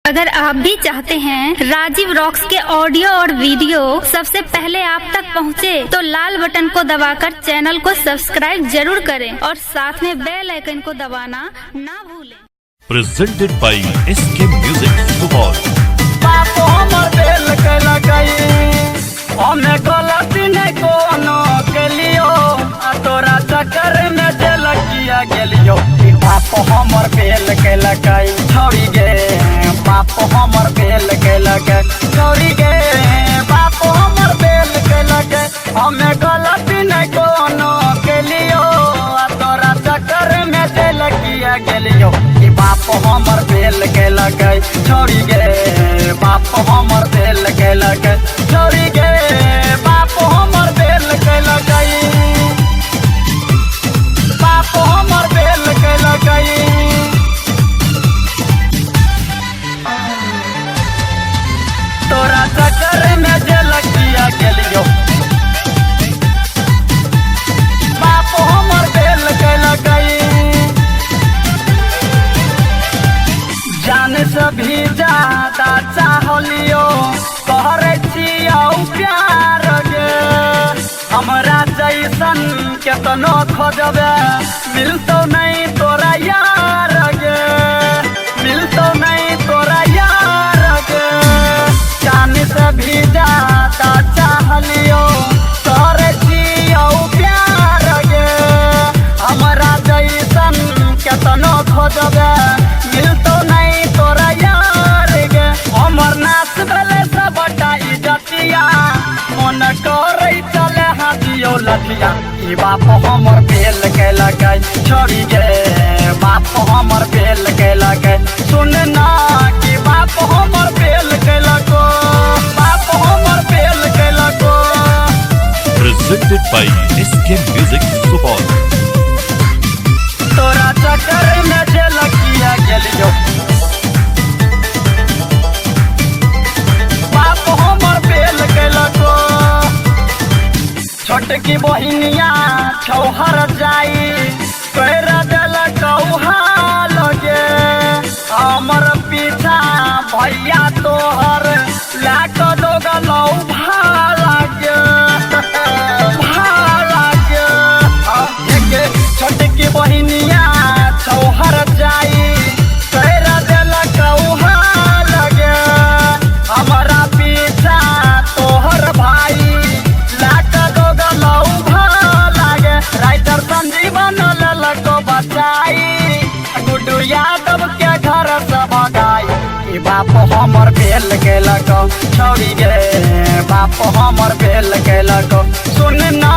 अगर आप भी चाहते हैं राजीव रॉक्स के ऑडियो और वीडियो सबसे पहले आप तक पहुंचे, तो लाल बटन को दबाकर चैनल को सब्सक्राइब जरूर करें और साथ में बेल आइकन को दबाना ना भूलें। Presented by SK Music Supaul। बापो हमर दिल के लगाई हमें गलती नहीं कोनो के लियो तोरा चक्कर में दिल किया गेलियो। बापो हमर दिल के लगाई छोड़ी गे, बापो हमर दिल के लगे छोड़ी गे, बापो हमर दिल के लगे हमें गलती नहीं कोनो के लियो तोरा चक्कर में दिल किया गेलियो। बापो हमर दिल के लगे छोड़ी गे, बापो हमर दिल के लगे छोड़ी गे, बापो हमर दिल के लगाई, बापो हमर दिल के लगाई। तोरा चक्कर में दिल किया गेलियो, बापो हमर दिल के लगाई। जाने से भी ज्यादा चाहलियो तोहरे छियौ प्यार गे, हमरा जैसन केतनो खोजबे मिलतो नहीं तोरा यार गे, मिलतो नहीं तोरा यार गे। जाने से भी ज्यादा चाहलियो तोहरे छियौ प्यार गे, हमरा जैसन केतनो खोजबे मिलतो नहीं तोरा यार गे। हमर नाच भेले सबटा इज्जतिया मन करे चले हाथियो लठिया। ई बाप हमर बेल के लगे छोड़ी गे, बाप हमर बेल के लगे सुन ना कि बाप हमर बेल के लगो, बाप हमर बेल के लगो। Presented by SK Music Supaul। तोरा चक्कर में जेल किया गेलियो, बाप हमर बेल के लगो। छोटकी बहिनिया छौहर जाई कर देलक हाल गे, हमर पीछा भैया तोहर लाक दो गलौ भाला गे, भाला गे। छोटकी बहिनिया छौहर जाई कर देलक हाल गे, हमरा पीछा तोहर भाई लाक दो गलौ भाला गे। राइटर संजीवन ललक बचाई गुड्डू यादव के घर से भगाई। ई बाप हमर बेल के लगो छोड़ी गे, बाप हमर बेल के लगो सुन ना।